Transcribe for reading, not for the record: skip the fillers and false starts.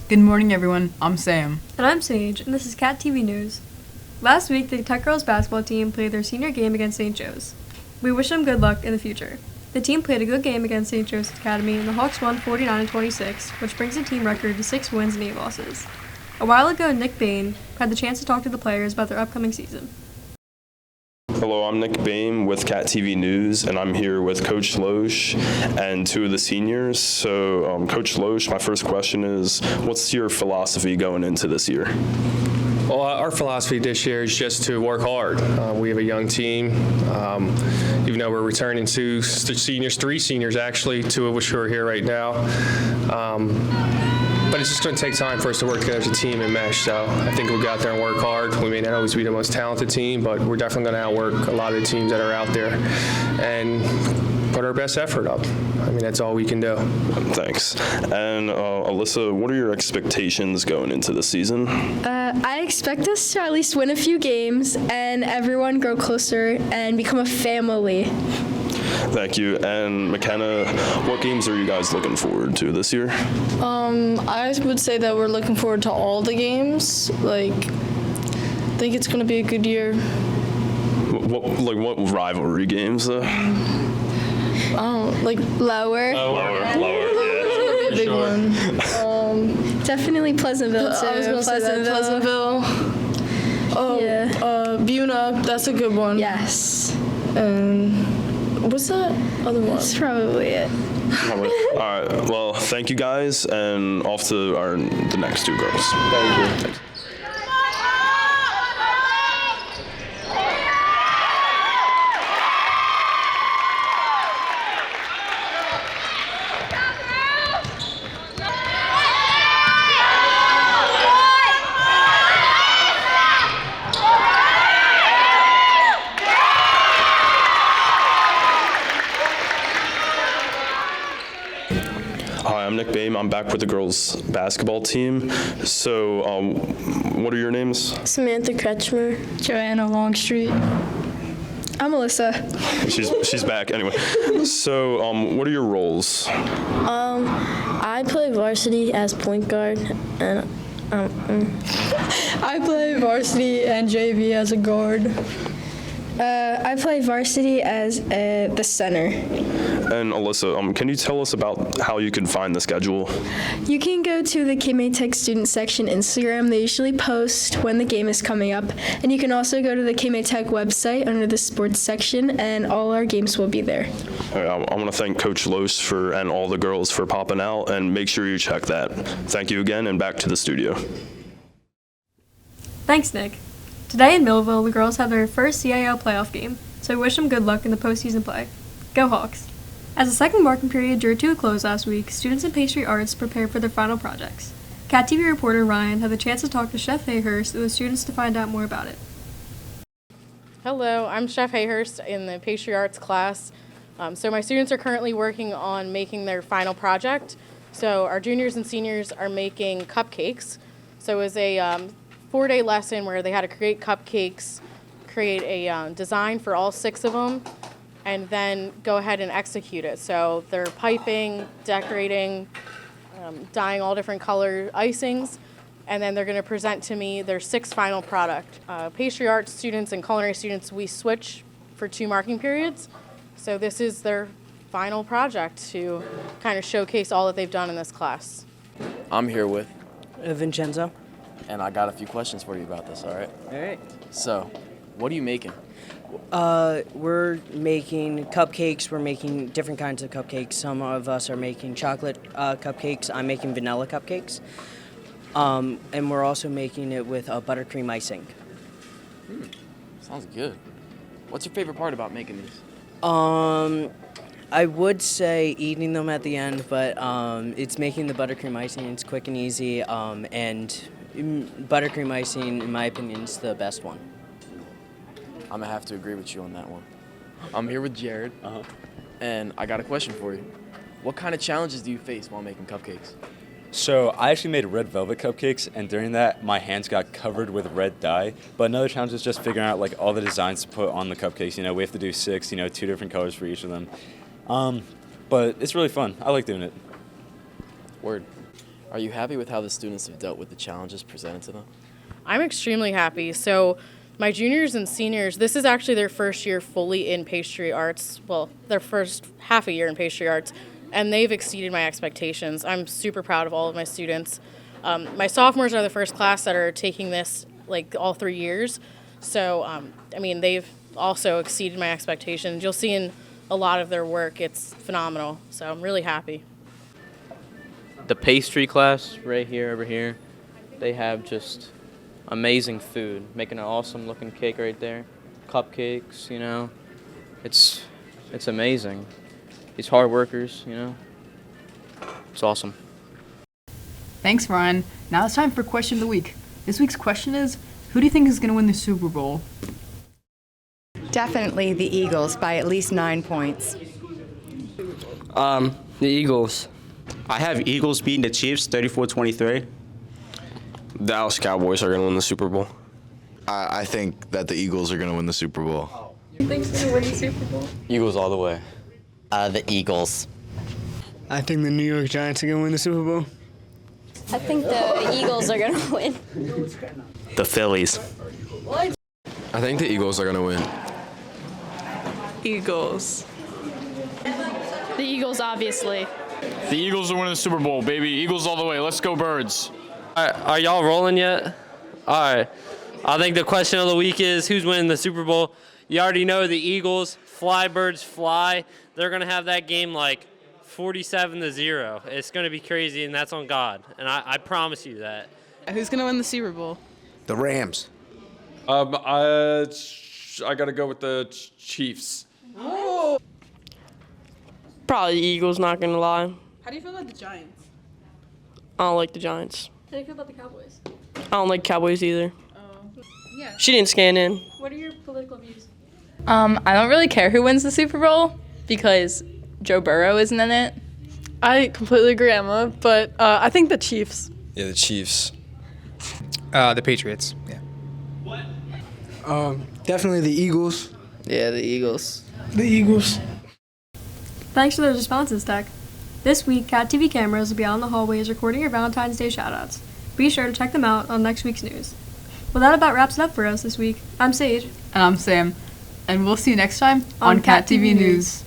Good morning, everyone. I'm Sam. And I'm Sage, and this is Cat TV News. Last week, the Tech Girls basketball team played their senior game against St. Joe's. We wish them good luck in the future. The team played a good game against St. Joe's Academy, and the Hawks won 49-26, which brings the team record to 6 wins and 8 losses. A while ago, Nick Bain had the chance to talk to the players about their upcoming season. Hello, I'm Nick Bain with Cat TV News, and I'm here with Coach Loesch and 2 of the seniors. So, Coach Loesch, my first question is, what's your philosophy going into this year? Well, our philosophy this year is just to work hard. We have a young team. Even though we're returning 2 seniors, 3 seniors actually, 2 of which are here right now. But it's just going to take time for us to work together as a team and mesh. So I think we'll go out there and work hard. We may not always be the most talented team, but we're definitely going to outwork a lot of the teams that are out there and put our best effort up. I mean, that's all we can do. Thanks. And Alyssa, what are your expectations going into the season? I expect us to at least win a few games and everyone grow closer and become a family. Thank you. And McKenna, what games are you guys looking forward to this year? I would say that we're looking forward to all the games. I think it's going to be a good year. What rivalry games though? Lower. Lower, yeah. Big Sure. one. Definitely Pleasantville too. I was going to say that. Pleasantville. Oh, Yeah. Buna, that's a good one. Yes. And what's that other one? That's probably it. All right. Well, thank you guys, and off to the next 2 girls. Thank you. Hi, I'm Nick Bain. I'm back with the girls' basketball team. So, what are your names? Samantha Kretschmer. Joanna Longstreet. I'm Alyssa. She's back anyway. So, what are your roles? I play varsity as point guard, and I play varsity and JV as a guard. I play varsity as the center. And Alyssa, can you tell us about how you can find the schedule? You can go to the KMA Tech student section Instagram. They usually post when the game is coming up. And you can also go to the KMA Tech website under the sports section, and all our games will be there. All right, I want to thank Coach Loesch and all the girls for popping out, and make sure you check that. Thank you again, and back to the studio. Thanks, Nick. Today in Millville, the girls have their first CIL playoff game, so we wish them good luck in the postseason play. Go Hawks! As the second marking period drew to a close last week, students in pastry arts prepared for their final projects. Cat TV reporter Ryan had the chance to talk to Chef Hayhurst and the students to find out more about it. Hello, I'm Chef Hayhurst in the pastry arts class. So my students are currently working on making their final project. So our juniors and seniors are making cupcakes. So it was a 4-day lesson where they had to create cupcakes, create a design for all 6 of them, and then go ahead and execute it. So they're piping, decorating, dyeing all different color icings, and then they're going to present to me their 6th final product. Pastry arts students and culinary students, we switch for 2 marking periods. So this is their final project to kind of showcase all that they've done in this class. I'm here with, Vincenzo. and I got a few questions for you about this, all right? All right. So, what are you making? We're making cupcakes. We're making different kinds of cupcakes. Some of us are making chocolate cupcakes. I'm making vanilla cupcakes. And we're also making it with buttercream icing. Sounds good. What's your favorite part about making these? I would say eating them at the end, but it's making the buttercream icing. It's quick and easy, and buttercream icing, in my opinion, is the best one. I'm gonna have to agree with you on that one. I'm here with Jared, and I got a question for you. What kind of challenges do you face while making cupcakes? So I actually made red velvet cupcakes, and during that, my hands got covered with red dye. But another challenge is just figuring out all the designs to put on the cupcakes. We have to do 6, 2 different colors for each of them. But it's really fun. I like doing it. Word. Are you happy with how the students have dealt with the challenges presented to them? I'm extremely happy. So my juniors and seniors, this is actually their first year fully in pastry arts. Well, their first half a year in pastry arts, and they've exceeded my expectations. I'm super proud of all of my students. My sophomores are the first class that are taking this like all 3 years. So, I mean, they've also exceeded my expectations. You'll see in a lot of their work, it's phenomenal. So I'm really happy. The pastry class right here, over here, they have just amazing food, making an awesome looking cake right there. Cupcakes, you know, it's amazing. These hard workers, you know, it's awesome. Thanks, Ryan. Now it's time for question of the week. This week's question is, who do you think is going to win the Super Bowl? Definitely the Eagles by at least 9 points. The Eagles. I have Eagles beating the Chiefs 34-23. Dallas Cowboys are going to win the Super Bowl. I think that the Eagles are going to win the Super Bowl. Who thinks they're going to win the Super Bowl? Eagles all the way. The Eagles. I think the New York Giants are going to win the Super Bowl. I think the Eagles are going to win. The Phillies. I think the Eagles are going to win. Eagles. The Eagles, obviously. The Eagles are winning the Super Bowl, baby. Eagles all the way. Let's go, Birds. Are y'all rolling yet? All right. I think the question of the week is, who's winning the Super Bowl? You already know the Eagles. Fly, Birds, fly. They're going to have that game like 47-0. It's going to be crazy, and that's on God. And I promise you that. Who's going to win the Super Bowl? The Rams. I got to go with the Chiefs. Probably the Eagles, not going to lie. How do you feel about the Giants? I don't like the Giants. How do you feel about the Cowboys? I don't like Cowboys either. Yeah. She didn't scan in. What are your political views? I don't really care who wins the Super Bowl because Joe Burrow isn't in it. I completely agree, Emma, but I think the Chiefs. Yeah, the Chiefs. The Patriots. Yeah. Definitely the Eagles. Yeah, the Eagles. The Eagles. Thanks for those responses, Tech. This week, Cat TV cameras will be out in the hallways recording your Valentine's Day shoutouts. Be sure to check them out on next week's news. Well, that about wraps it up for us this week. I'm Sage. And I'm Sam. And we'll see you next time on Cat TV News.